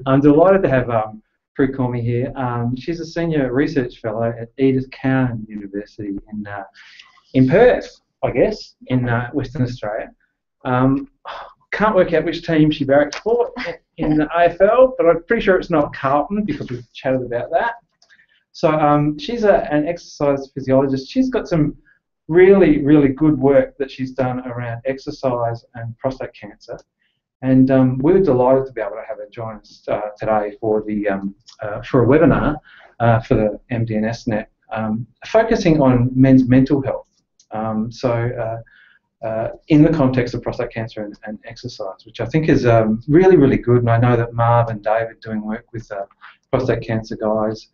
I'm delighted to have Prue Cormie here. She's a senior research fellow at Edith Cowan University in Perth, I guess, in Western Australia. Can't work out which team she barracks for in the AFL, but I'm pretty sure it's not Carlton because we've chatted about that. So she's an exercise physiologist. She's got some really, really good work that she's done around exercise and prostate cancer. And we were delighted to be able to have her join us today for a webinar for the MDNSnet, focusing on men's mental health. In the context of prostate cancer and exercise, which I think is really, really good. And I know that Marv and David doing work with prostate cancer guys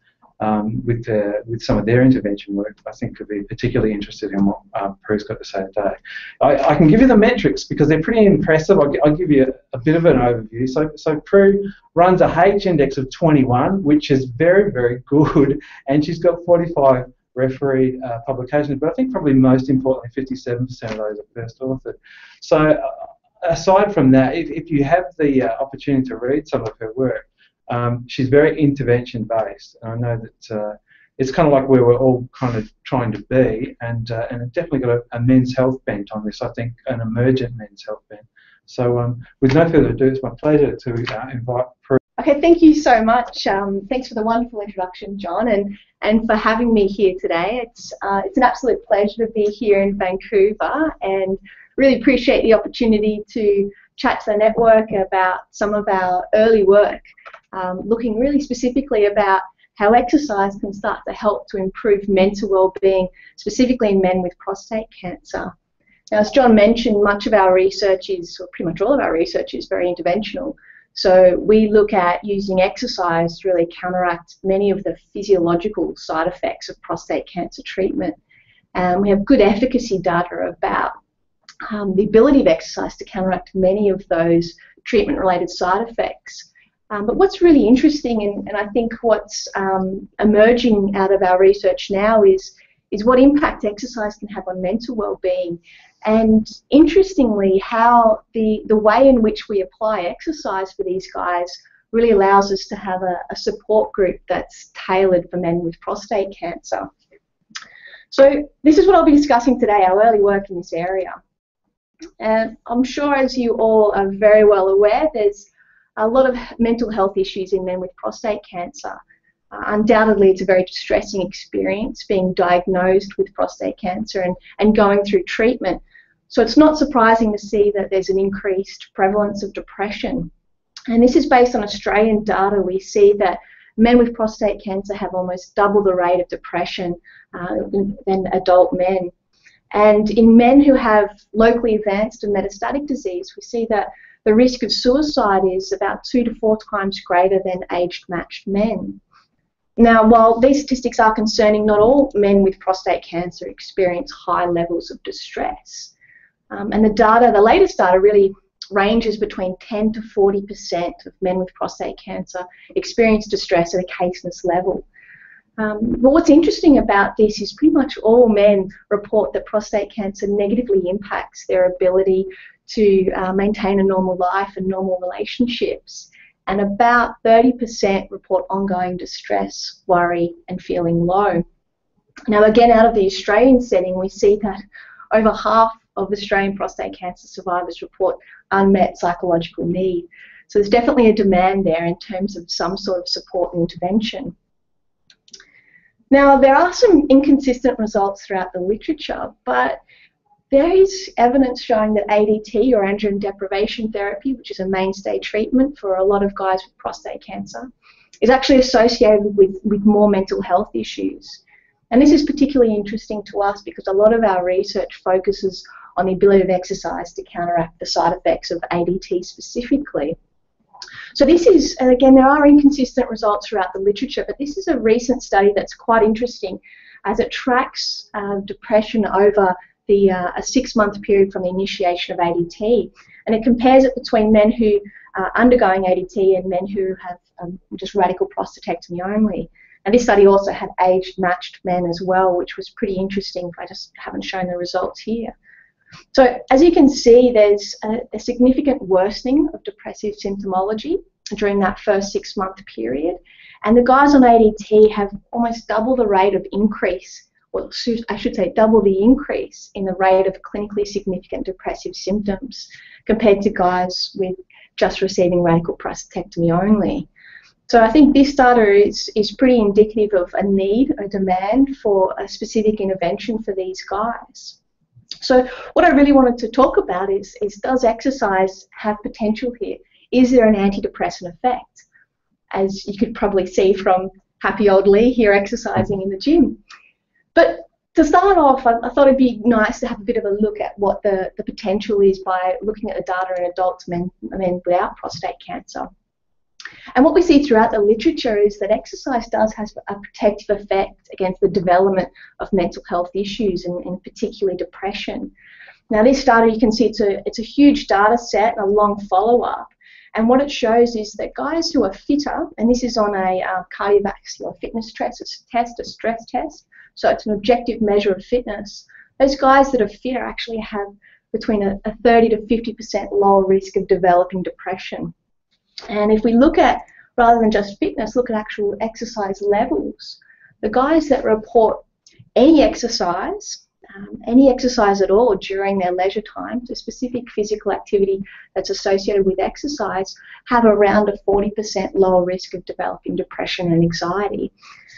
with some of their intervention work, I think could be particularly interested in what Prue's got to say today. I can give you the metrics because they're pretty impressive. I'll give you a bit of an overview. So Prue runs a H index of 21, which is very, very good, and she's got 45 refereed publications, but I think probably most importantly 57% of those are first authored. So aside from that, if you have the opportunity to read some of her work, she's very intervention based. I know that it's kind of like where we're all kind of trying to be, and it definitely got a men's health bent on this, I think, an emergent men's health bent. So with no further ado, it's my pleasure to invite Prue. Okay, thank you so much. Thanks for the wonderful introduction, John, and for having me here today. It's an absolute pleasure to be here in Vancouver, and really appreciate the opportunity to chat to the network about some of our early work, looking really specifically about how exercise can start to help to improve mental well-being, specifically in men with prostate cancer. Now, as John mentioned, much of our research is, or pretty much all of our research is very interventional. So we look at using exercise to really counteract many of the physiological side effects of prostate cancer treatment. We have good efficacy data about the ability of exercise to counteract many of those treatment-related side effects. But what's really interesting, and I think what's emerging out of our research now is what impact exercise can have on mental well-being. And interestingly, how the way in which we apply exercise for these guys really allows us to have a support group that's tailored for men with prostate cancer. So this is what I'll be discussing today, our early work in this area. And I'm sure, as you all are very well aware, there's a lot of mental health issues in men with prostate cancer. Undoubtedly, it's a very distressing experience being diagnosed with prostate cancer and going through treatment. So it's not surprising to see that there's an increased prevalence of depression. And this is based on Australian data. We see that men with prostate cancer have almost double the rate of depression than adult men. And in men who have locally advanced and metastatic disease, we see that the risk of suicide is about 2 to 4 times greater than age-matched men. Now, while these statistics are concerning, not all men with prostate cancer experience high levels of distress. And the latest data really ranges between 10 to 40% of men with prostate cancer experience distress at a caseness level. But what's interesting about this is pretty much all men report that prostate cancer negatively impacts their ability to maintain a normal life and normal relationships. And about 30% report ongoing distress, worry, and feeling low. Now, again, out of the Australian setting, we see that over half of Australian prostate cancer survivors report unmet psychological need. So there's definitely a demand there in terms of some sort of support and intervention. Now, there are some inconsistent results throughout the literature, but there is evidence showing that ADT, or androgen deprivation therapy, which is a mainstay treatment for a lot of guys with prostate cancer, is actually associated with more mental health issues. And this is particularly interesting to us because a lot of our research focuses on the ability of exercise to counteract the side effects of ADT specifically. So this is, and again, there are inconsistent results throughout the literature, but this is a recent study that's quite interesting as it tracks depression over a 6-month period from the initiation of ADT, and it compares it between men who are undergoing ADT and men who have just radical prostatectomy only. And this study also had age-matched men as well, which was pretty interesting. I just haven't shown the results here. So as you can see, there's a significant worsening of depressive symptomology during that first 6-month period. And the guys on ADT have almost double the rate of increase, or I should say double the increase in the rate of clinically significant depressive symptoms compared to guys with just receiving radical prostatectomy only. So I think this data is pretty indicative of a need, a demand for a specific intervention for these guys. So what I really wanted to talk about is does exercise have potential here? Is there an antidepressant effect? As you could probably see from happy old Lee here exercising in the gym. But to start off, I thought it'd be nice to have a bit of a look at what the potential is by looking at the data in adults, men without prostate cancer. And what we see throughout the literature is that exercise does have a protective effect against the development of mental health issues, and particularly depression. Now this data, you can see it's a huge data set, a long follow-up, and what it shows is that guys who are fitter, and this is on a cardiovascular fitness test, a stress test, so it's an objective measure of fitness, those guys that are fitter actually have between a 30 to 50% lower risk of developing depression. And if we look at, rather than just fitness, look at actual exercise levels, the guys that report any exercise at all during their leisure time, so specific physical activity that's associated with exercise, have around a 40% lower risk of developing depression and anxiety.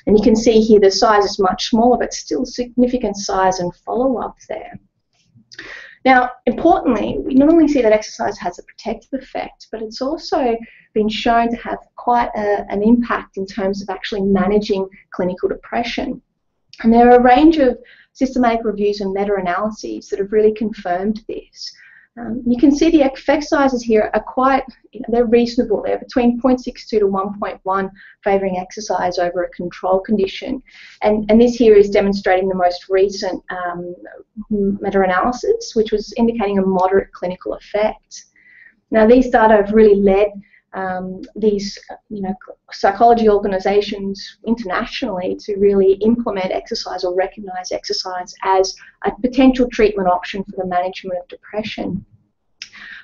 And you can see here the size is much smaller, but still significant size and follow-up there. Now, importantly, we not only see that exercise has a protective effect, but it's also been shown to have quite an impact in terms of actually managing clinical depression. And there are a range of systematic reviews and meta-analyses that have really confirmed this. You can see the effect sizes here are quite, they're reasonable. They're between 0.62 to 1.1 favouring exercise over a control condition. And this here is demonstrating the most recent meta-analysis, which was indicating a moderate clinical effect. Now these data have really led these psychology organisations internationally to really implement exercise or recognise exercise as a potential treatment option for the management of depression.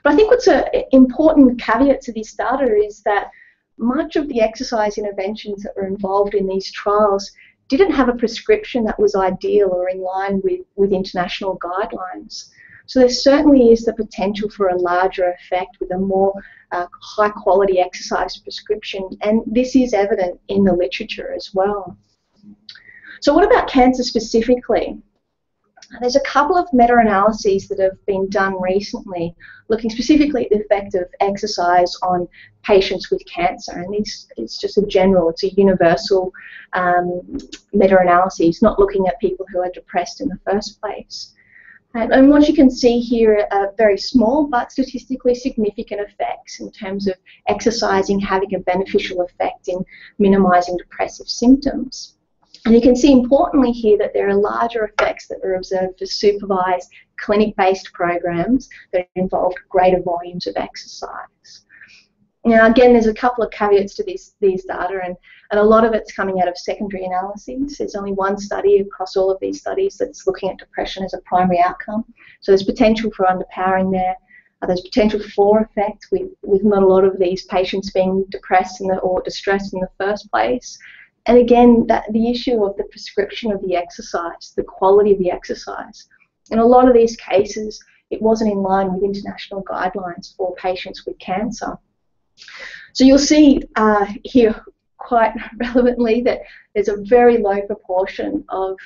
But I think what's an important caveat to this data is that much of the exercise interventions that were involved in these trials didn't have a prescription that was ideal or in line with international guidelines. So there certainly is the potential for a larger effect with a more high quality exercise prescription, and this is evident in the literature as well. So what about cancer specifically? There's a couple of meta-analyses that have been done recently looking specifically at the effect of exercise on patients with cancer, and it's just it's a universal meta-analysis, not looking at people who are depressed in the first place. And what you can see here are very small but statistically significant effects in terms of exercising having a beneficial effect in minimising depressive symptoms. And you can see importantly here that there are larger effects that were observed for supervised clinic-based programs that involved greater volumes of exercise. Now again, there's a couple of caveats to these data, and a lot of it's coming out of secondary analyses. There's only one study across all of these studies that's looking at depression as a primary outcome. So there's potential for underpowering there. There's potential for effect with not a lot of these patients being depressed or distressed in the first place. And again, the issue of the prescription of the exercise, the quality of the exercise. In a lot of these cases, it wasn't in line with international guidelines for patients with cancer. So you'll see here quite relevantly that there's a very low proportion of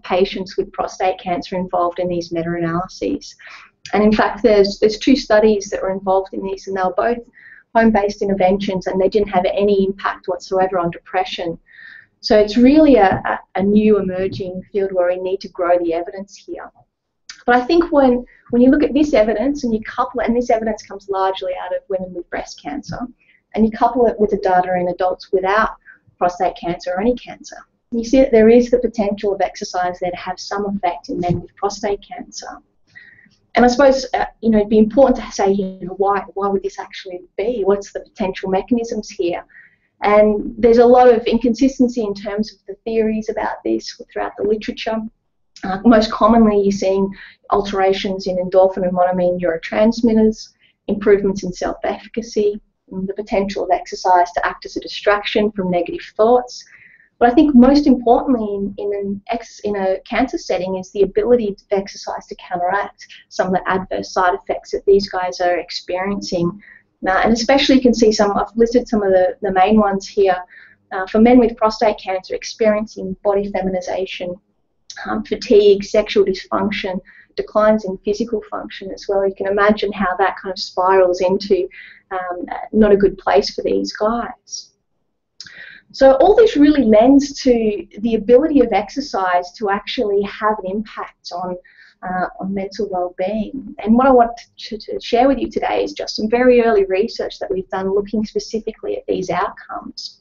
patients with prostate cancer involved in these meta-analyses. And in fact, there's two studies that were involved in these, and they were both home-based interventions, and they didn't have any impact whatsoever on depression. So it's really a new emerging field where we need to grow the evidence here. But I think when you look at this evidence and you couple it, and this evidence comes largely out of women with breast cancer, and you couple it with the data in adults without prostate cancer or any cancer, you see that there is the potential of exercise there to have some effect in men with prostate cancer. And I suppose it'd be important to say, why would this actually be? What's the potential mechanisms here? And there's a lot of inconsistency in terms of the theories about this throughout the literature. Most commonly, you're seeing alterations in endorphin and monoamine neurotransmitters, improvements in self-efficacy, the potential of exercise to act as a distraction from negative thoughts. But I think most importantly in a cancer setting is the ability of exercise to counteract some of the adverse side effects that these guys are experiencing. And especially you can see I've listed some of the main ones here. For men with prostate cancer experiencing body feminization, fatigue, sexual dysfunction, declines in physical function as well. You can imagine how that kind of spirals into not a good place for these guys. So all this really lends to the ability of exercise to actually have an impact on mental well-being. And what I want to share with you today is just some very early research that we've done looking specifically at these outcomes.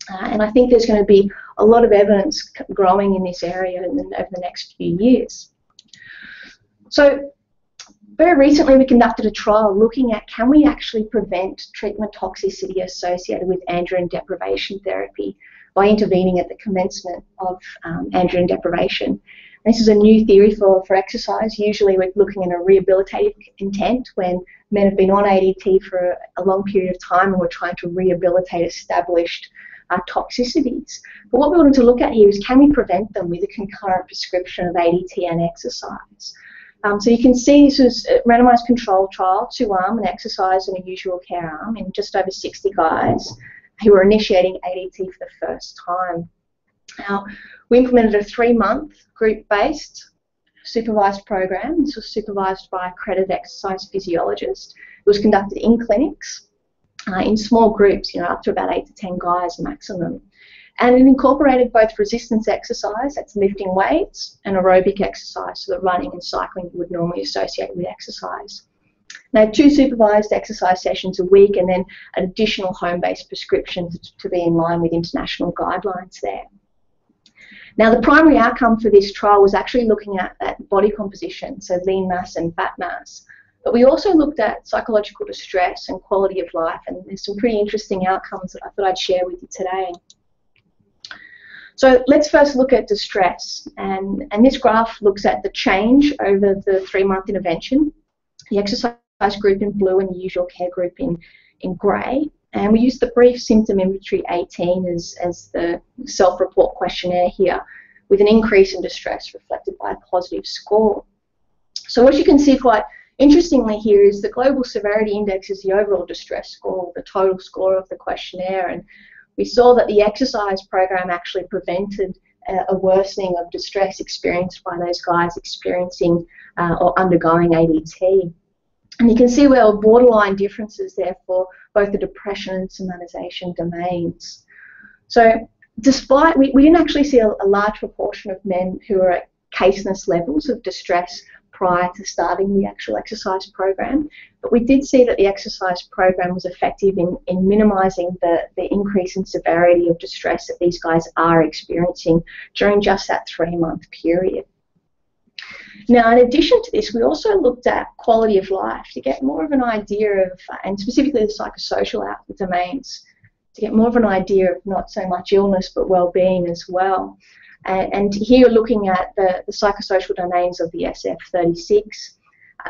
And I think there's going to be a lot of evidence growing in this area over the next few years. So very recently we conducted a trial looking at can we actually prevent treatment toxicity associated with androgen deprivation therapy by intervening at the commencement of androgen deprivation. And this is a new theory for exercise. Usually we're looking at a rehabilitative intent when men have been on ADT for a long period of time and we're trying to rehabilitate established toxicities. But what we wanted to look at here is can we prevent them with a concurrent prescription of ADT and exercise. So you can see this was a randomized control trial, 2-arm, an exercise and a usual care arm, in just over 60 guys who were initiating ADT for the first time. Now, we implemented a 3-month group-based supervised program. This was supervised by an accredited exercise physiologist. It was conducted in clinics, in small groups, up to about 8 to 10 guys maximum. And it incorporated both resistance exercise, that's lifting weights, and aerobic exercise, so the running and cycling you would normally associate with exercise. Now, 2 supervised exercise sessions a week and then an additional home-based prescription to be in line with international guidelines there. Now, the primary outcome for this trial was actually looking at body composition, so lean mass and fat mass. But we also looked at psychological distress and quality of life, and there's some pretty interesting outcomes that I thought I'd share with you today. So let's first look at distress, and this graph looks at the change over the 3-month intervention, the exercise group in blue and the usual care group in grey, and we used the brief symptom inventory 18 as the self-report questionnaire here, with an increase in distress reflected by a positive score. So what you can see quite interestingly here is the global severity index is the overall distress score, the total score of the questionnaire, and we saw that the exercise program actually prevented a worsening of distress experienced by those guys experiencing or undergoing ADT. And you can see where there were borderline differences there for both the depression and somatization domains. So despite, we didn't actually see a large proportion of men who were at caseness levels of distress prior to starting the actual exercise program, but we did see that the exercise program was effective in minimising the increase in severity of distress that these guys are experiencing during just that 3-month period. Now, in addition to this, we also looked at quality of life to get more of an idea of, and specifically the psychosocial domains, to get more of an idea of not so much illness but well-being as well. And here looking at the psychosocial domains of the SF36,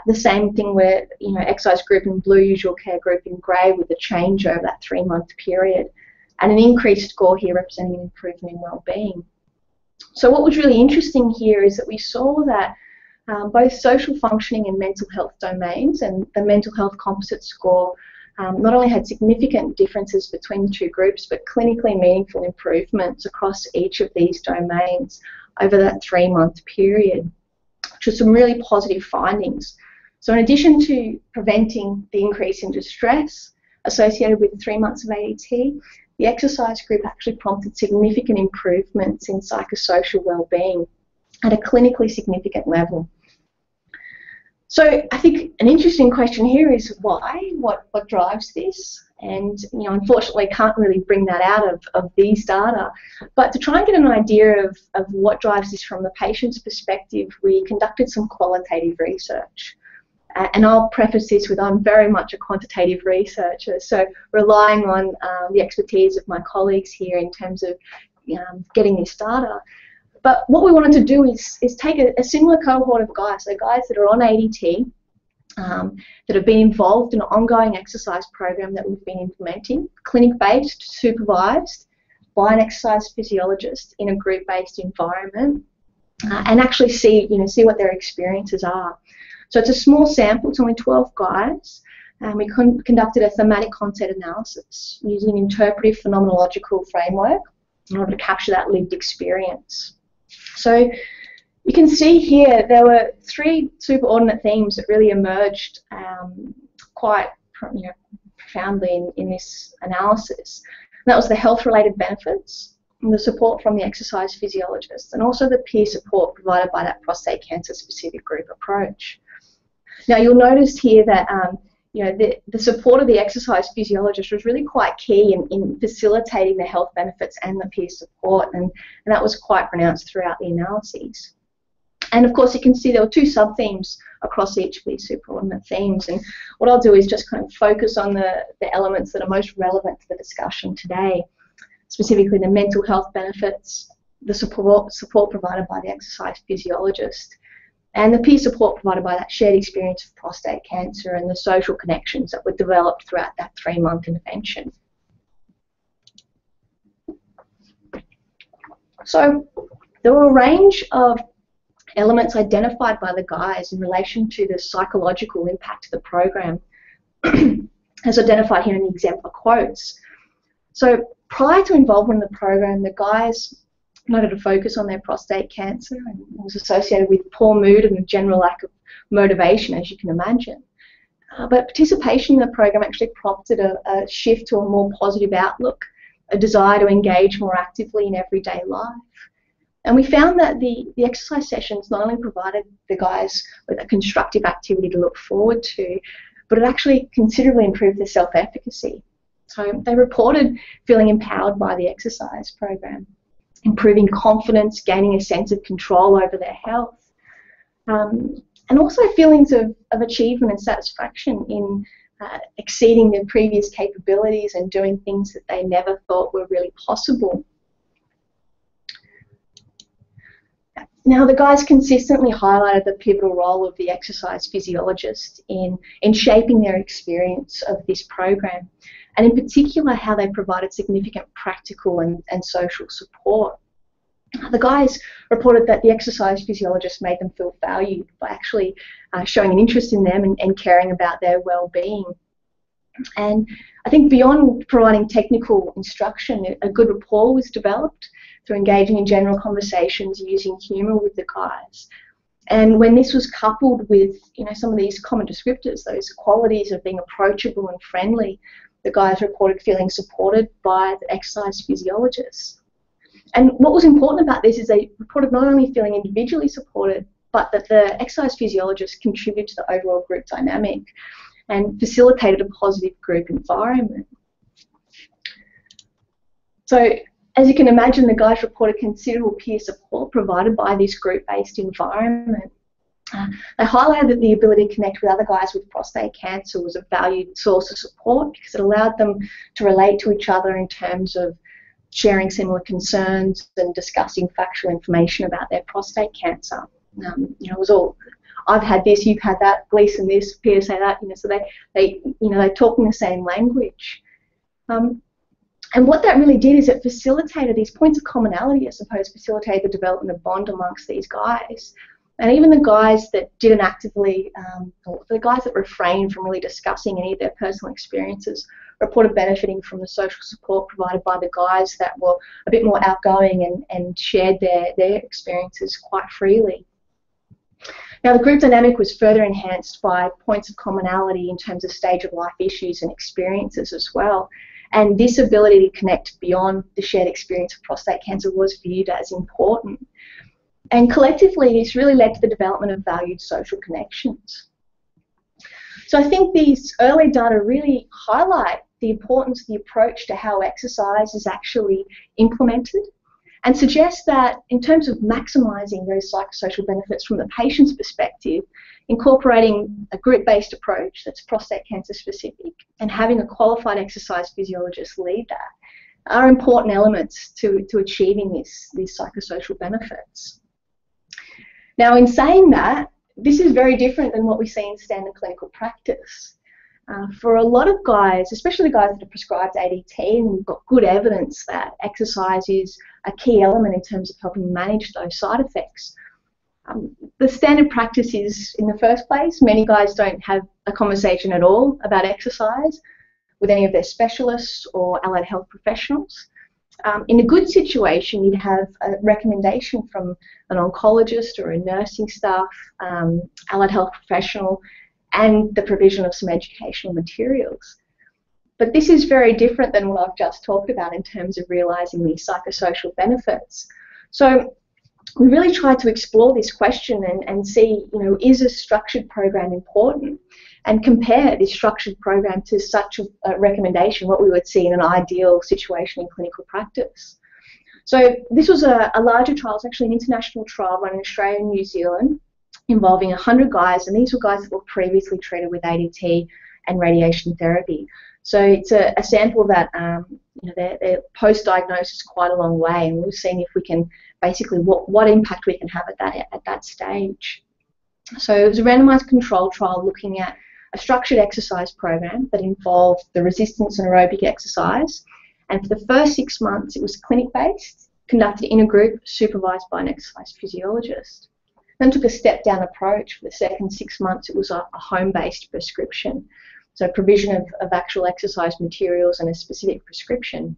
the same thing where, exercise group in blue, usual care group in grey, with a change over that 3-month period, and an increased score here representing an improvement in well-being. So what was really interesting here is that we saw that both social functioning and mental health domains and the mental health composite score not only had significant differences between the 2 groups, but clinically meaningful improvements across each of these domains over that 3-month period, which was some really positive findings. So in addition to preventing the increase in distress associated with 3 months of ADT, the exercise group actually prompted significant improvements in psychosocial well-being at a clinically significant level. So I think an interesting question here is why? What drives this? And unfortunately can't really bring that out of these data. But to try and get an idea of what drives this from the patient's perspective, we conducted some qualitative research. And I'll preface this with I'm very much a quantitative researcher, so relying on the expertise of my colleagues here in terms of getting this data. But what we wanted to do is take a similar cohort of guys, so guys that are on ADT, that have been involved in an ongoing exercise program that we've been implementing, clinic-based, supervised by an exercise physiologist in a group-based environment, and actually see what their experiences are. So it's a small sample, it's only 12 guys, and we conducted a thematic concept analysis using an interpretive phenomenological framework in order to capture that lived experience. So you can see here there were 3 superordinate themes that really emerged quite profoundly in this analysis. And that was the health-related benefits, and the support from the exercise physiologist, and also the peer support provided by that prostate cancer-specific group approach. Now you'll notice here that the support of the exercise physiologist was really quite key in facilitating the health benefits and the peer support, and that was quite pronounced throughout the analyses. And of course you can see there were 2 sub-themes across each of these superordinate themes, and what I'll do is just kind of focus on the elements that are most relevant to the discussion today, specifically the mental health benefits, the support provided by the exercise physiologist, and the peer support provided by that shared experience of prostate cancer, and the social connections that were developed throughout that 3-month intervention. So there were a range of elements identified by the guys in relation to the psychological impact of the program, as identified here in the exemplar quotes. So prior to involvement in the program, the guys noted a focus on their prostate cancer, and it was associated with poor mood and a general lack of motivation, as you can imagine. But participation in the program actually prompted a shift to a more positive outlook, a desire to engage more actively in everyday life. And we found that the exercise sessions not only provided the guys with a constructive activity to look forward to, but it actually considerably improved their self-efficacy. So they reported feeling empowered by the exercise program, improving confidence, gaining a sense of control over their health, and also feelings of achievement and satisfaction in exceeding their previous capabilities and doing things that they never thought were really possible. Now, the guys consistently highlighted the pivotal role of the exercise physiologist in shaping their experience of this program, and in particular how they provided significant practical and social support. The guys reported that the exercise physiologist made them feel valued by actually showing an interest in them and caring about their well-being. And I think beyond providing technical instruction, a good rapport was developed through engaging in general conversations using humour with the guys. And when this was coupled with some of these common descriptors, those qualities of being approachable and friendly, the guys reported feeling supported by the exercise physiologists. And what was important about this is they reported not only feeling individually supported, but that the exercise physiologists contributed to the overall group dynamic and facilitated a positive group environment. So, as you can imagine, the guys reported considerable peer support provided by this group-based environment. They highlighted that the ability to connect with other guys with prostate cancer was a valued source of support because it allowed them to relate to each other in terms of sharing similar concerns and discussing factual information about their prostate cancer. It was all, I've had this, you've had that, Gleason this, Peter say that, so they talk in the same language. And what that really did is it facilitated these points of commonality, I suppose, facilitated the development of bond amongst these guys. And even the guys that didn't actively, or the guys that refrained from really discussing any of their personal experiences, reported benefiting from the social support provided by the guys that were a bit more outgoing and shared their experiences quite freely. Now, the group dynamic was further enhanced by points of commonality in terms of stage of life issues and experiences as well. And this ability to connect beyond the shared experience of prostate cancer was viewed as important. And collectively, this really led to the development of valued social connections. So I think these early data really highlight the importance of the approach to how exercise is actually implemented, and suggest that in terms of maximising those psychosocial benefits from the patient's perspective, incorporating a group-based approach that's prostate cancer specific and having a qualified exercise physiologist lead that are important elements to achieving these psychosocial benefits. Now, in saying that, this is very different than what we see in standard clinical practice. For a lot of guys, especially the guys that are prescribed ADT, and we've got good evidence that exercise is a key element in terms of helping manage those side effects. The standard practice is, in the first place, many guys don't have a conversation at all about exercise with any of their specialists or allied health professionals. In a good situation, you'd have a recommendation from an oncologist or a nursing staff, allied health professional, and the provision of some educational materials. But this is very different than what I've just talked about in terms of realising these psychosocial benefits. So we really tried to explore this question and see, is a structured program important? And compare this structured program to such a recommendation, what we would see in an ideal situation in clinical practice. So this was a larger trial. It's actually an international trial run in Australia and New Zealand, involving 100 guys, and these were guys that were previously treated with ADT and radiation therapy. So it's a sample that, their post-diagnosis is quite a long way, and we're seeing if we can basically what impact we can have at that stage. So it was a randomised control trial looking at a structured exercise program that involved the resistance and aerobic exercise, and for the first 6 months it was clinic-based, conducted in a group, supervised by an exercise physiologist. Then took a step-down approach. For the second 6 months, it was a home-based prescription, so provision of actual exercise materials and a specific prescription.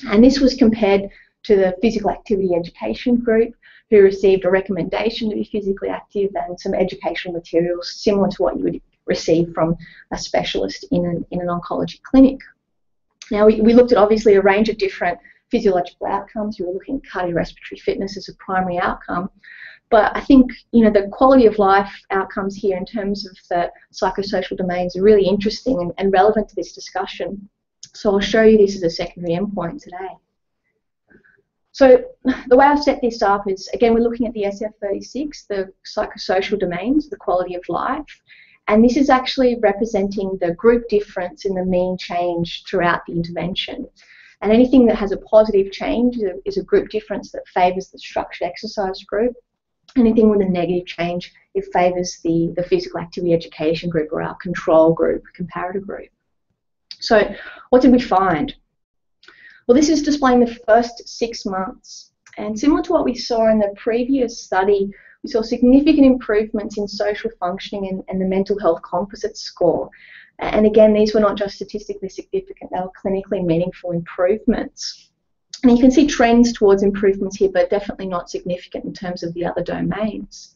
And this was compared to the physical activity education group, who received a recommendation to be physically active and some educational materials similar to what you would receive from a specialist in an oncology clinic. Now, we looked at obviously a range of different physiological outcomes. We were looking at cardiorespiratory fitness as a primary outcome. But I think, the quality of life outcomes here in terms of the psychosocial domains are really interesting and relevant to this discussion. So I'll show you this as a secondary endpoint today. So the way I've set this up is, again, we're looking at the SF36, the psychosocial domains, the quality of life. And this is actually representing the group difference in the mean change throughout the intervention. And anything that has a positive change is a group difference that favours the structured exercise group. Anything with a negative change, it favours the physical activity education group, or our control group, comparator group. So what did we find? Well, this is displaying the first 6 months. And similar to what we saw in the previous study, we saw significant improvements in social functioning and the mental health composite score. And again, these were not just statistically significant, they were clinically meaningful improvements. And you can see trends towards improvements here, but definitely not significant in terms of the other domains.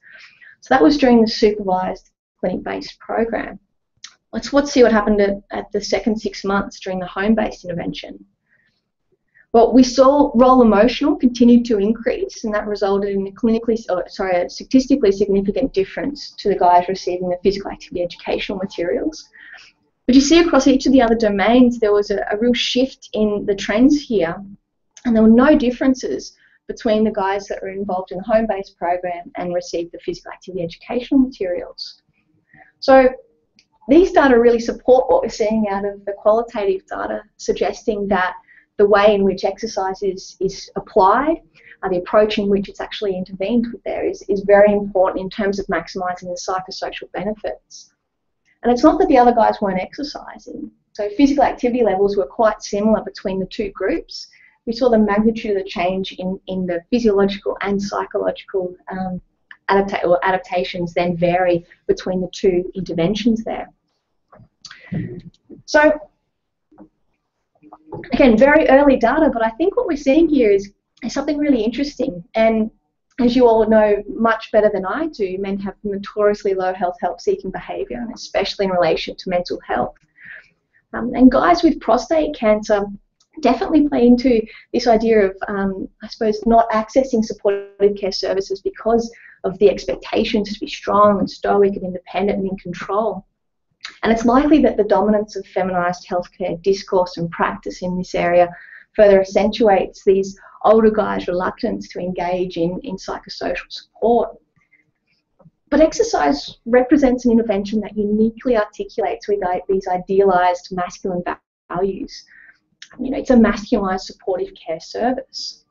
So that was during the supervised clinic-based program. Let's see what happened at the second 6 months during the home-based intervention. Well, we saw role emotional continued to increase, and that resulted in a statistically significant difference to the guys receiving the physical activity educational materials. But you see across each of the other domains, there was a real shift in the trends here. And there were no differences between the guys that were involved in the home-based program and received the physical activity educational materials. So these data really support what we're seeing out of the qualitative data, suggesting that the way in which exercise is applied, the approach in which it's actually intervened with there is very important in terms of maximising the psychosocial benefits. And it's not that the other guys weren't exercising. So physical activity levels were quite similar between the two groups. We saw the magnitude of the change in the physiological and psychological adaptations then vary between the two interventions there. So, again, very early data, but I think what we're seeing here is something really interesting. And as you all know much better than I do, men have notoriously low help-seeking behaviour, and especially in relation to mental health. And guys with prostate cancer definitely play into this idea of, I suppose, not accessing supportive care services because of the expectations to be strong and stoic and independent and in control. And it's likely that the dominance of feminised healthcare discourse and practice in this area further accentuates these older guys' reluctance to engage in psychosocial support. But exercise represents an intervention that uniquely articulates with these idealised masculine values. It's a masculinised supportive care service.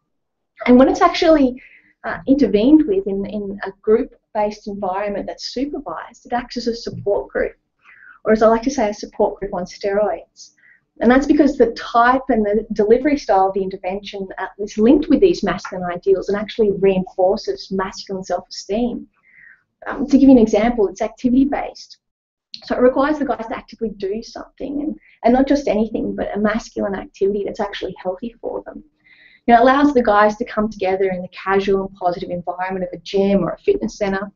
And when it's actually intervened with in a group group-based environment that's supervised, it acts as a support group, or as I like to say, a support group on steroids. And that's because the type and the delivery style of the intervention is linked with these masculine ideals and actually reinforces masculine self-esteem. To give you an example, it's activity-based. So it requires the guys to actively do something, and not just anything, but a masculine activity that's actually healthy for them. You know, it allows the guys to come together in the casual and positive environment of a gym or a fitness centre,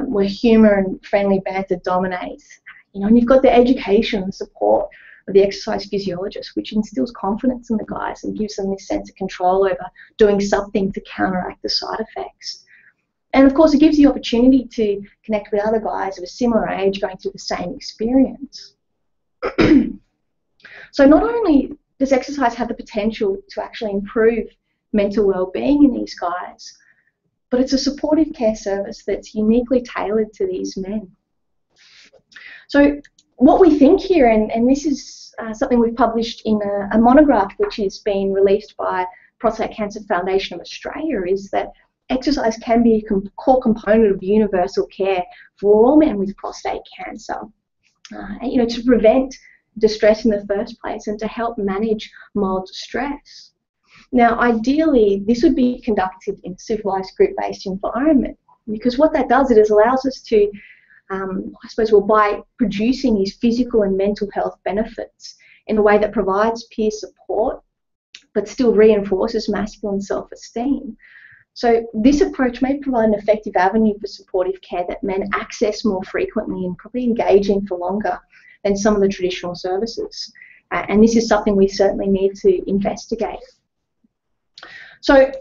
where humour and friendly banter dominates. You know, and you've got the education and support of the exercise physiologist, which instills confidence in the guys and gives them this sense of control over doing something to counteract the side effects. And of course, it gives the opportunity to connect with other guys of a similar age going through the same experience. So not only does exercise have the potential to actually improve mental well-being in these guys, but it's a supportive care service that's uniquely tailored to these men. So what we think here, and this is something we've published in a monograph which is being released by Prostate Cancer Foundation of Australia, is that exercise can be a core component of universal care for all men with prostate cancer, you know, to prevent distress in the first place and to help manage mild stress. Now, ideally, this would be conducted in a supervised group-based environment, because what that does is allows us to, I suppose, well, by producing these physical and mental health benefits in a way that provides peer support but still reinforces masculine self-esteem. So this approach may provide an effective avenue for supportive care that men access more frequently and probably engage in for longer than some of the traditional services. And this is something we certainly need to investigate. So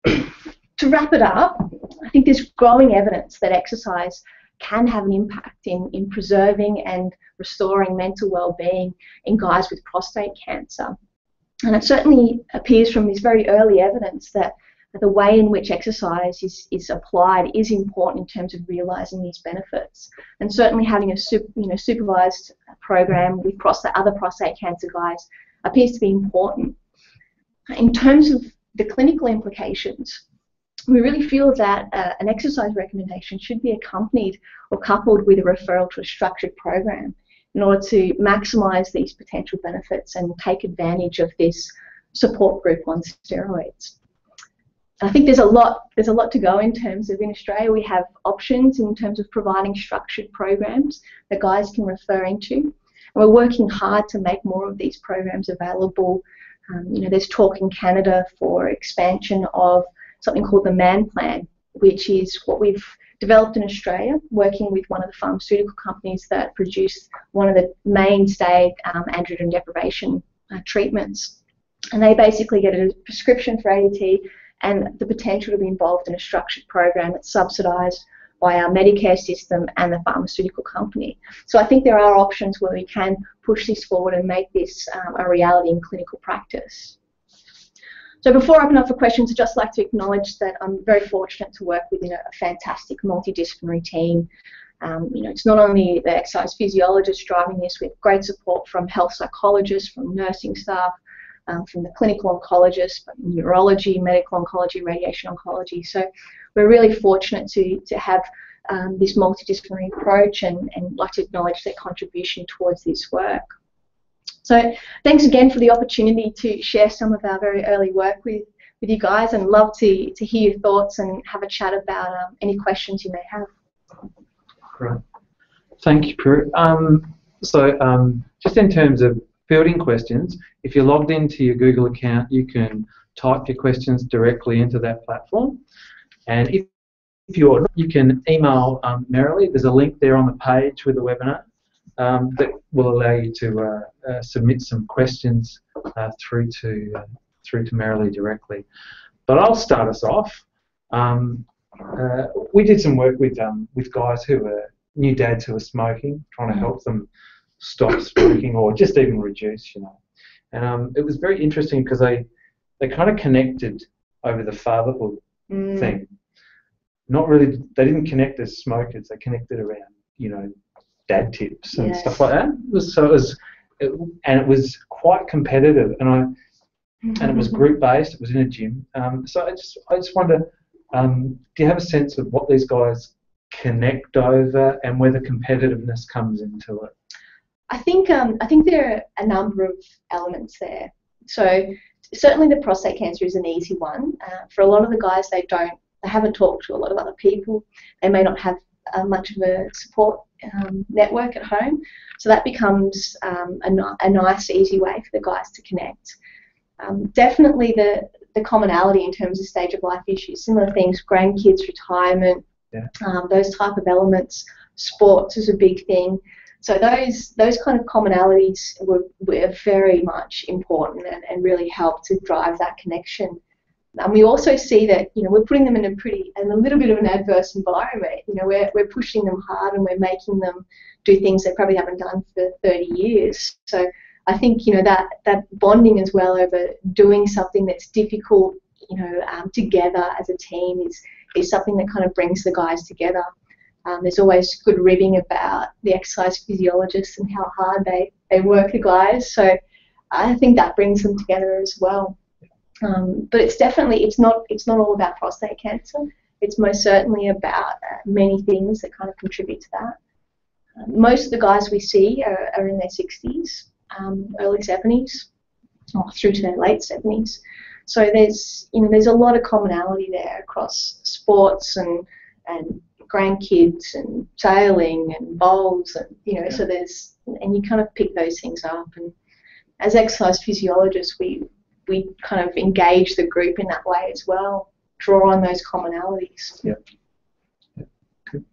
to wrap it up, I think there's growing evidence that exercise can have an impact in preserving and restoring mental well-being in guys with prostate cancer. And it certainly appears from this very early evidence that the way in which exercise is applied is important in terms of realising these benefits. And certainly having a supervised program with other prostate cancer guys appears to be important. In terms of the clinical implications, we really feel that an exercise recommendation should be accompanied or coupled with a referral to a structured program in order to maximise these potential benefits and take advantage of this support group on steroids. I think there's a lot to go in terms of, in Australia we have options in terms of providing structured programs that guys can refer into. And we're working hard to make more of these programs available. You know, there's talk in Canada for expansion of something called the MAN Plan, which is what we've developed in Australia, working with one of the pharmaceutical companies that produce one of the mainstay androgen deprivation treatments. And they basically get a prescription for ADT and the potential to be involved in a structured program that's subsidised by our Medicare system and the pharmaceutical company. So I think there are options where we can push this forward and make this a reality in clinical practice. So before I open up for questions, I'd just like to acknowledge that I'm very fortunate to work within a fantastic multidisciplinary team. You know, it's not only the exercise physiologists driving this, we have great support from health psychologists, from nursing staff, from the clinical oncologists, neurology, medical oncology, radiation oncology. So we're really fortunate to have this multidisciplinary approach and like to acknowledge their contribution towards this work. So thanks again for the opportunity to share some of our very early work with you guys, and love to hear your thoughts and have a chat about any questions you may have. Great. Thank you, Prue. Just in terms of fielding questions, if you're logged into your Google account, you can type your questions directly into that platform. And if you're not, you can email Merrily. There's a link there on the page with the webinar that will allow you to submit some questions through to Merrily directly. But I'll start us off. We did some work with guys who were new dads who were smoking, trying to help them stop smoking or just even reduce, you know. And it was very interesting because they kind of connected over the fatherhood thing. Not really, they didn't connect as smokers, they connected around, you know, dad tips and stuff like that. It was quite competitive, and it was group based. It was in a gym. So I just wonder, Do you have a sense of what these guys connect over and whether competitiveness comes into it? I think there are a number of elements there. So certainly the prostate cancer is an easy one. For a lot of the guys, they haven't talked to a lot of other people. They may not have much of a support network at home. So that becomes a nice, easy way for the guys to connect. Definitely the commonality in terms of stage of life issues, similar things, grandkids, retirement, those type of elements. Sports is a big thing. So those kind of commonalities were very much important and really helped to drive that connection. And we also see that, you know, we're putting them in a little bit of an adverse environment. You know, we're pushing them hard and we're making them do things they probably haven't done for 30 years. So I think, you know, that bonding as well over doing something that's difficult, you know, together as a team is something that kind of brings the guys together. There's always good ribbing about the exercise physiologists and how hard they work the guys. So I think that brings them together as well. But it's not all about prostate cancer. It's most certainly about many things that kind of contribute to that. Most of the guys we see are in their 60s, early 70s, or through to their late 70s. So there's a lot of commonality there across sports and grandkids and sailing and bowls, and so and you kind of pick those things up. And as exercise physiologists, we kind of engage the group in that way as well, draw on those commonalities. Yeah. Good.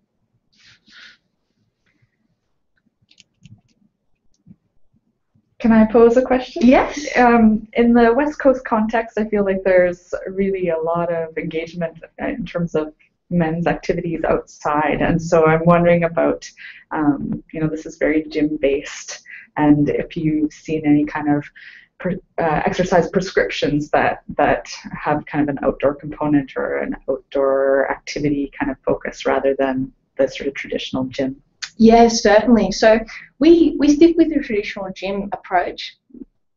Can I pose a question? Yes. In the West Coast context, I feel like there's really a lot of engagement in terms of men's activities outside, and so I'm wondering about, this is very gym-based, and if you've seen any kind of exercise prescriptions that have kind of an outdoor component or an outdoor activity kind of focus rather than the sort of traditional gym. Yes, certainly. So we stick with the traditional gym approach,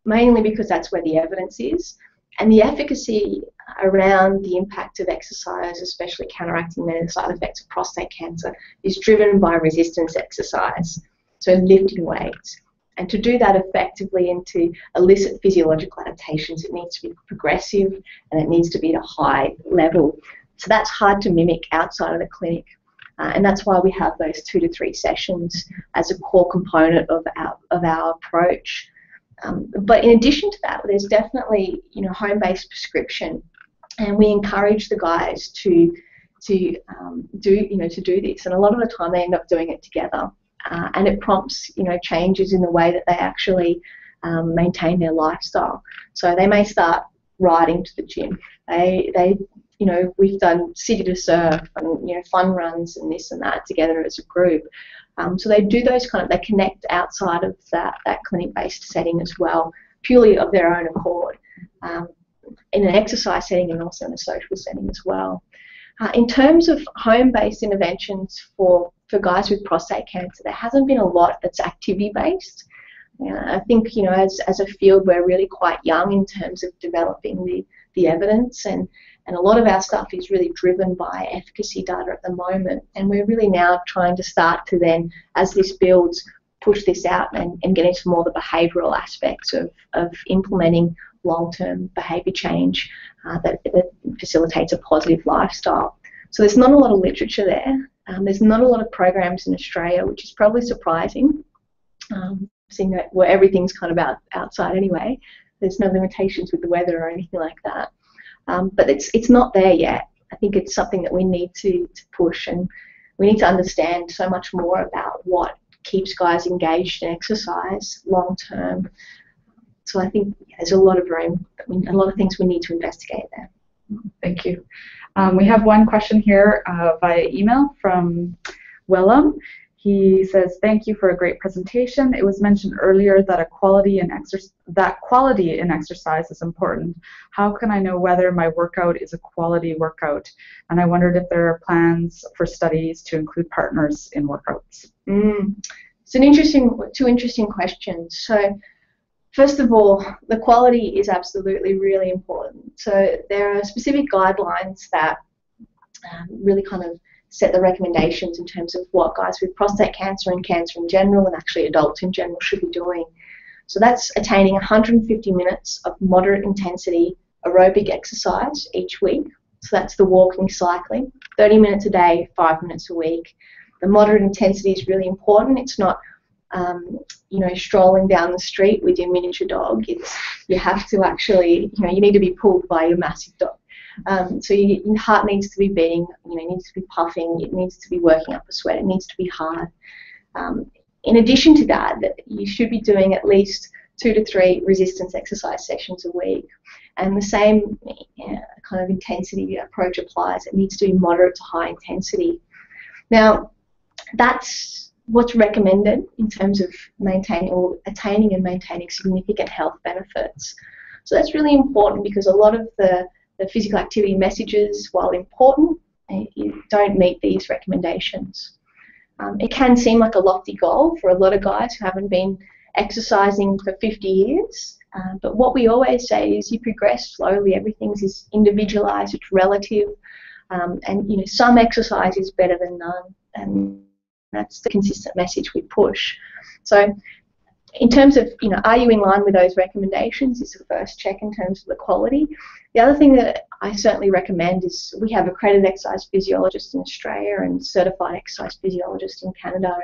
mainly because that's where the evidence is, and the efficacy around the impact of exercise, especially counteracting the side effects of prostate cancer, is driven by resistance exercise, so lifting weights. And to do that effectively and to elicit physiological adaptations, it needs to be progressive and it needs to be at a high level. So that's hard to mimic outside of the clinic. And that's why we have those 2 to 3 sessions as a core component of our approach. But in addition to that, there's definitely home-based prescription, and we encourage the guys to do this. And a lot of the time they end up doing it together. And it prompts changes in the way that they actually maintain their lifestyle. So they may start riding to the gym. We've done city to surf and fun runs and this and that together as a group. So they do those they connect outside of that clinic-based setting as well, purely of their own accord, in an exercise setting and also in a social setting as well. In terms of home-based interventions for guys with prostate cancer, there hasn't been a lot that's activity-based. I think, as a field, we're really quite young in terms of developing the evidence, and a lot of our stuff is really driven by efficacy data at the moment, and we're really now trying to start to then, as this builds, push this out and get into more the behavioural aspects of implementing long-term behaviour change that facilitates a positive lifestyle. So there's not a lot of literature there. There's not a lot of programs in Australia, which is probably surprising, seeing that where everything's kind of outside anyway. There's no limitations with the weather or anything like that. But it's not there yet. I think it's something that we need to push, and we need to understand so much more about what keeps guys engaged in exercise long term. So I think there's a lot of room, a lot of things we need to investigate there. Thank you. We have one question here via email from Willem. He says, "Thank you for a great presentation. It was mentioned earlier that quality in exercise is important. How can I know whether my workout is a quality workout? And I wondered if there are plans for studies to include partners in workouts." It's two interesting questions. So first of all, the quality is absolutely really important. So there are specific guidelines that really kind of set the recommendations in terms of what guys with prostate cancer and cancer in general, and actually adults in general, should be doing. So that's attaining 150 minutes of moderate intensity aerobic exercise each week. So that's the walking, cycling, 30 minutes a day, 5 minutes a week. The moderate intensity is really important. It's not, you know, strolling down the street with your miniature dog. It's, you have to actually, you know, you need to be pulled by your massive dog. So your heart needs to be beating, you know, it needs to be puffing, it needs to be working up a sweat, it needs to be hard. In addition to that, you should be doing at least 2 to 3 resistance exercise sessions a week. And the same kind of intensity approach applies. It needs to be moderate to high intensity. Now, that's what's recommended in terms of maintaining or attaining and maintaining significant health benefits. So that's really important, because a lot of the physical activity messages, while important, don't meet these recommendations. It can seem like a lofty goal for a lot of guys who haven't been exercising for 50 years, but what we always say is you progress slowly. Everything is individualized, it's relative, and you know, some exercise is better than none, and that's the consistent message we push. So in terms of, you know, are you in line with those recommendations is the first check in terms of the quality. The other thing that I certainly recommend is we have accredited exercise physiologists in Australia and certified exercise physiologists in Canada,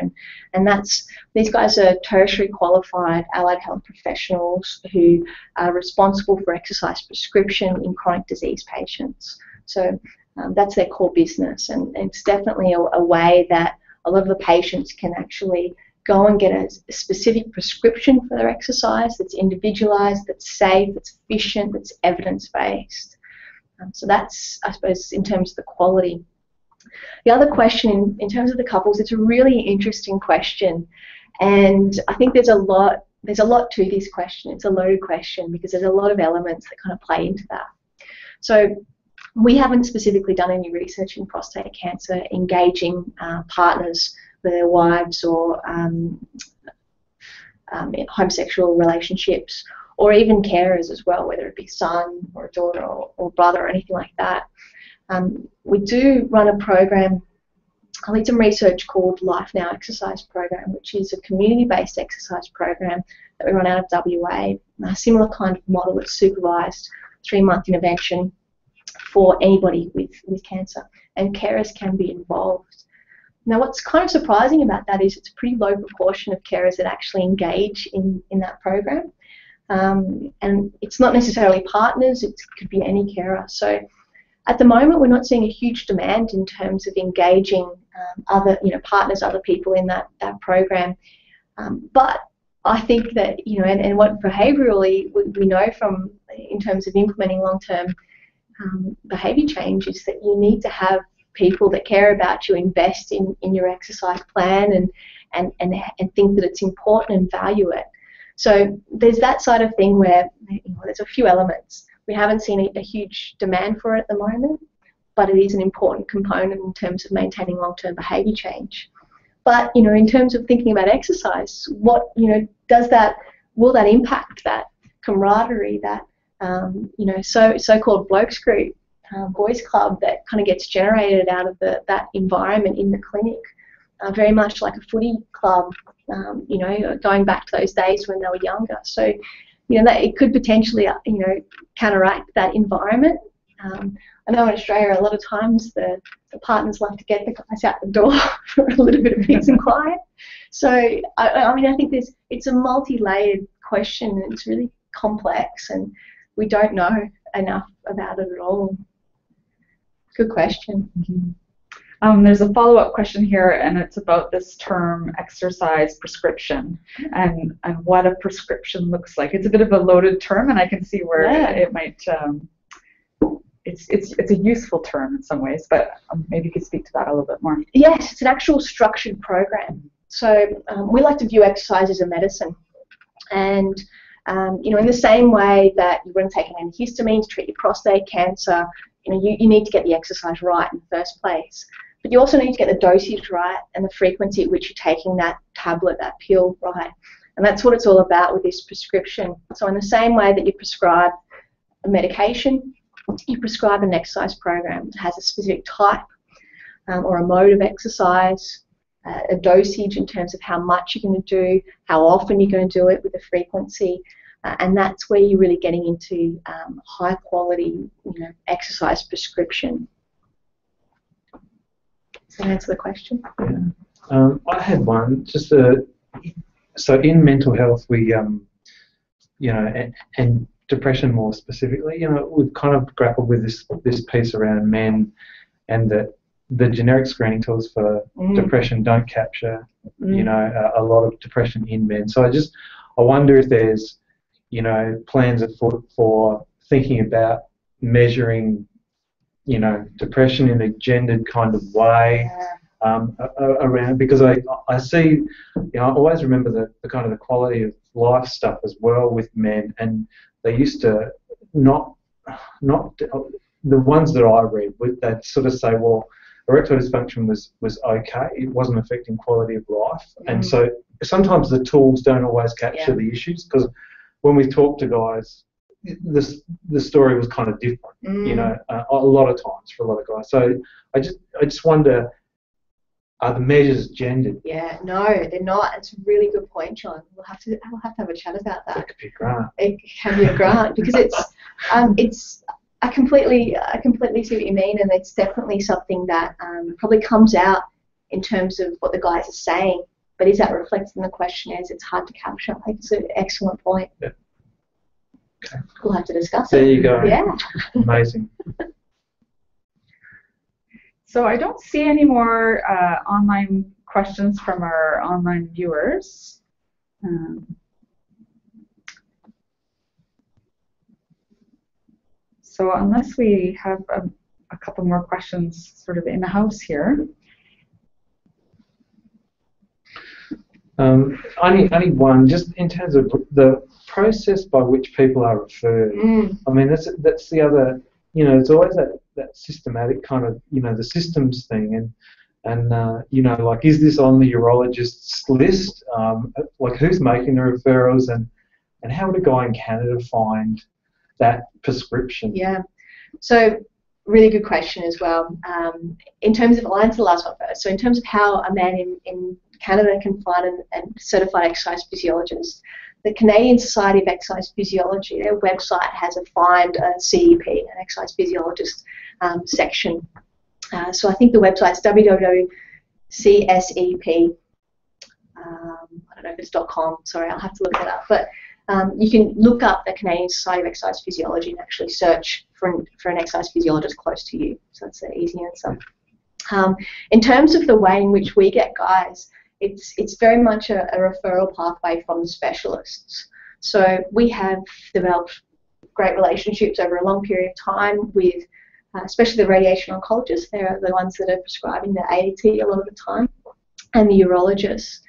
and that's, these guys are tertiary qualified allied health professionals who are responsible for exercise prescription in chronic disease patients. So that's their core business, and it's definitely a way that a lot of the patients can actually go and get a specific prescription for their exercise that's individualized, that's safe, that's efficient, that's evidence-based. So that's, I suppose, in terms of the quality. The other question, in terms of the couples, it's a really interesting question, and I think there's a lot to this question. It's a loaded question because there's a lot of elements that kind of play into that. So we haven't specifically done any research in prostate cancer engaging partners with their wives or homosexual relationships, or even carers as well, whether it be son or daughter or brother or anything like that. We do run a program, I lead some research called Life Now Exercise Program, which is a community-based exercise program that we run out of WA, a similar kind of model that's supervised 3-month intervention for anybody with cancer, and carers can be involved. Now, what's kind of surprising about that is it's a pretty low proportion of carers that actually engage in that program. And it's not necessarily partners, it could be any carer. So at the moment, we're not seeing a huge demand in terms of engaging other, you know, partners, other people in that program. But I think that, you know, and what behaviourally we know from, in terms of implementing long-term behaviour change, is that you need to have people that care about you invest in your exercise plan and think that it's important and value it. So there's that side of thing where, you know, there's a few elements. We haven't seen a huge demand for it at the moment, but it is an important component in terms of maintaining long-term behaviour change. But, you know, in terms of thinking about exercise, what, you know, will that impact that camaraderie, that, you know, so-called blokes group, boys club that kind of gets generated out of that environment in the clinic, very much like a footy club, you know, going back to those days when they were younger. So, you know, that it could potentially, you know, counteract that environment. I know in Australia a lot of times the partners like to get the guys out the door for a little bit of peace and quiet. So, I mean, I think it's a multi-layered question, and it's really complex, and we don't know enough about it at all. Good question. Mm-hmm. There's a follow-up question here, and it's about this term exercise prescription and what a prescription looks like. It's a bit of a loaded term, and I can see where it might. It's a useful term in some ways, but maybe you could speak to that a little bit more. Yes, it's an actual structured program. So we like to view exercise as a medicine, and you know, in the same way that you wouldn't take an antihistamine to treat your prostate cancer, you know, you need to get the exercise right in the first place. But you also need to get the dosage right and the frequency at which you're taking that tablet, that pill, right. And that's what it's all about with this prescription. So in the same way that you prescribe a medication, you prescribe an exercise program that has a specific type or a mode of exercise, a dosage in terms of how much you're going to do, how often you're going to do it with a frequency, and that's where you're really getting into high quality, exercise prescription. Does that answer the question? Yeah. I had one. So in mental health, we, and depression more specifically, we've kind of grappled with this piece around men, and that the generic screening tools for depression don't capture, a lot of depression in men. So I wonder if there's, plans afoot for thinking about measuring, depression in a gendered kind of way around, because I see, I always remember the kind of the quality of life stuff as well with men, and they used to not the ones that I read, they'd sort of say, well, erectile dysfunction was okay, it wasn't affecting quality of life, and so sometimes the tools don't always capture the issues, because when we talk to guys, the story was kind of different, a lot of times for a lot of guys. So I just wonder, are the measures gendered? Yeah, no, they're not. It's a really good point, John. We'll have to have a chat about that. It could be a grant. It can be a grant, because it's I completely see what you mean, and it's definitely something that probably comes out in terms of what the guys are saying. But is that reflected in the questionnaires? It's hard to capture. I think it's an excellent point. Yeah. Okay. We'll have to discuss it. There you go. Yeah. Amazing. So I don't see any more online questions from our online viewers. So unless we have a couple more questions sort of in the house here. Only one, just in terms of the process by which people are referred. I mean, that's the other, it's always that systematic kind of, the systems thing, and like, is this on the urologist's list? Like, who's making the referrals, and how would a guy in Canada find that prescription? Yeah, so really good question as well. In terms of, I'll answer the last one first. So in terms of how a man in Canada can find a certified exercise physiologist, the Canadian Society of Exercise Physiology, their website has a find a CEP, an exercise physiologist section. So I think the website's www.csep. I don't know if it's .com. Sorry, I'll have to look that up. But you can look up the Canadian Society of Exercise Physiology and actually search for an exercise physiologist close to you. So that's an easy answer. In terms of the way in which we get guys, it's very much a referral pathway from the specialists. So we have developed great relationships over a long period of time with especially the radiation oncologists. They're the ones that are prescribing the AAT a lot of the time, and the urologists,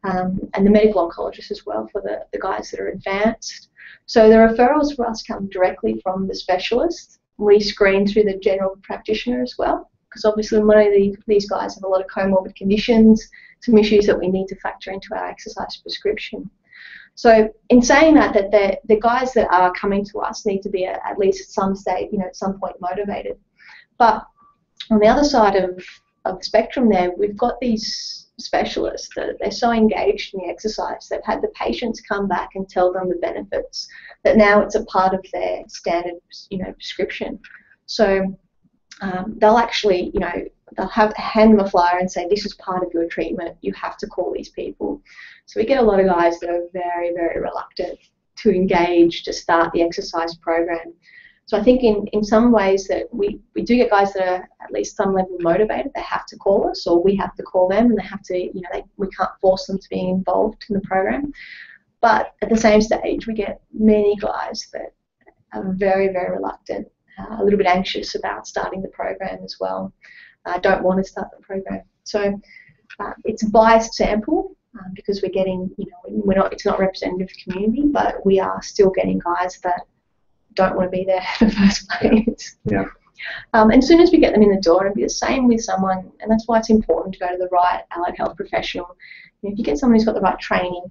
and the medical oncologists as well for the guys that are advanced. So the referrals for us come directly from the specialist. We screen through the general practitioner as well, because obviously many of these guys have a lot of comorbid conditions, some issues that we need to factor into our exercise prescription. So in saying that the guys that are coming to us need to be at least at some stage, at some point motivated. But on the other side of the spectrum there, we've got these specialists that they're so engaged in the exercise, they've had the patients come back and tell them the benefits, that now it's a part of their standard, prescription. So they'll actually, they'll hand them a flyer and say, this is part of your treatment, you have to call these people. So we get a lot of guys that are very, very reluctant to engage, to start the exercise program. So I think in some ways that we do get guys that are at least some level motivated. They have to call us, or we have to call them, and they have to, we can't force them to be involved in the program. But at the same stage, we get many guys that are very, very reluctant, a little bit anxious about starting the program as well. Don't want to start the program. So it's a biased sample because we're getting, it's not representative of the community, but we are still getting guys that don't want to be there in the first place. Yeah. And as soon as we get them in the door, it'll be the same with someone, and that's why it's important to go to the right allied health professional. If you get someone who's got the right training,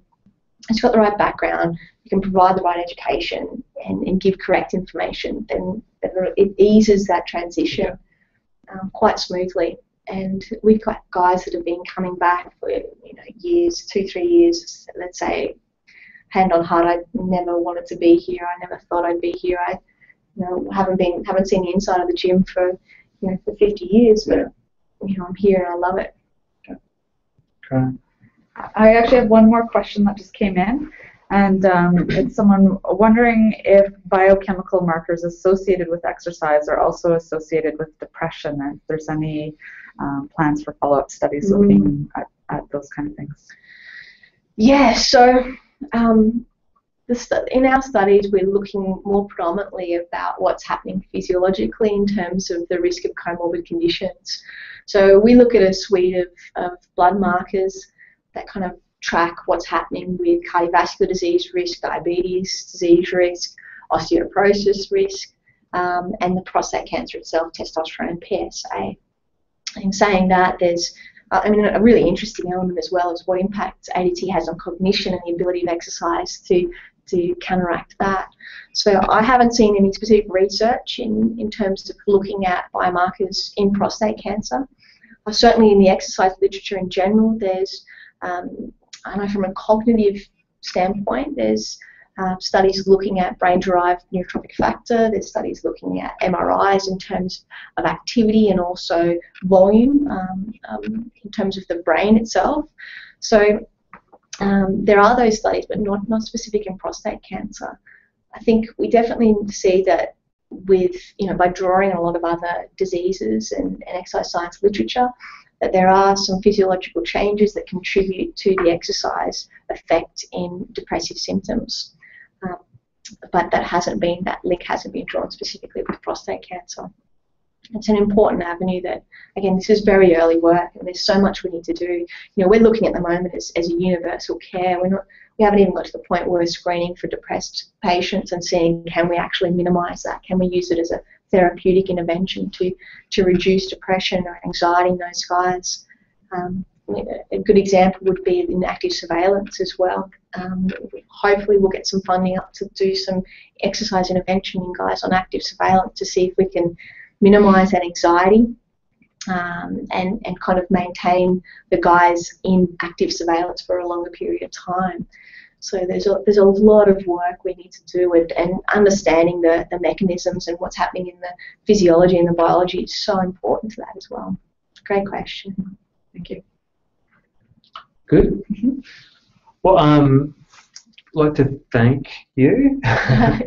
who's got the right background, you can provide the right education and give correct information, then it eases that transition quite smoothly. And we've got guys that have been coming back for years, 2-3 years. Let's say, hand on heart, I never wanted to be here. I never thought I'd be here. I haven't seen the inside of the gym for 50 years, but I'm here and I love it. Okay. I actually have one more question that just came in, and it's someone wondering if biochemical markers associated with exercise are also associated with depression, and if there's any plans for follow-up studies looking at those kind of things. Yeah, so in our studies we're looking more predominantly about what's happening physiologically in terms of the risk of comorbid conditions. So we look at a suite of blood markers that kind of track what's happening with cardiovascular disease risk, diabetes disease risk, osteoporosis risk, and the prostate cancer itself, testosterone, PSA. In saying that, there's a really interesting element as well is what impact ADT has on cognition and the ability of exercise to counteract that. So I haven't seen any specific research in terms of looking at biomarkers in prostate cancer. Certainly in the exercise literature in general, there's, I know from a cognitive standpoint, there's studies looking at brain-derived neurotrophic factor. There's studies looking at MRIs in terms of activity and also volume in terms of the brain itself. So there are those studies, but not specific in prostate cancer. I think we definitely see that with, by drawing a lot of other diseases and exercise science literature, that there are some physiological changes that contribute to the exercise effect in depressive symptoms. But that link hasn't been drawn specifically with prostate cancer. It's an important avenue that, again, this is very early work and there's so much we need to do. We're looking at the moment as a universal care. We haven't even got to the point where we're screening for depressed patients and seeing, can we actually minimise that? Can we use it as a therapeutic intervention to reduce depression or anxiety in those guys? A good example would be in active surveillance as well. Hopefully we'll get some funding up to do some exercise intervention in guys on active surveillance to see if we can minimise that anxiety and kind of maintain the guys in active surveillance for a longer period of time. So there's a lot of work we need to do, and understanding the mechanisms and what's happening in the physiology and the biology is so important to that as well. Great question. Thank you. Good. Well, I'd like to thank you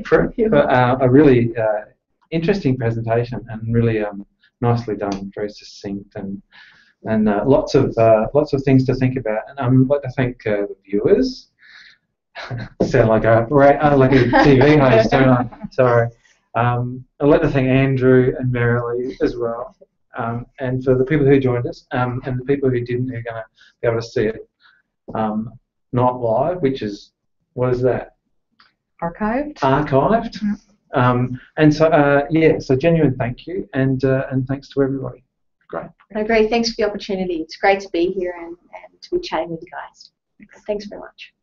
for a really interesting presentation and really nicely done, very succinct and lots of things to think about. And I'd like to thank the viewers. Sound like a TV host, don't I? Sorry. I'd like to thank Andrew and Marilee as well, and for the people who joined us, and the people who didn't, who are going to be able to see it not live, which is, what is that? Archived. Archived. And so so genuine thank you, and thanks to everybody. Great. Great. Thanks for the opportunity. It's great to be here and to be chatting with you guys. Thanks very much.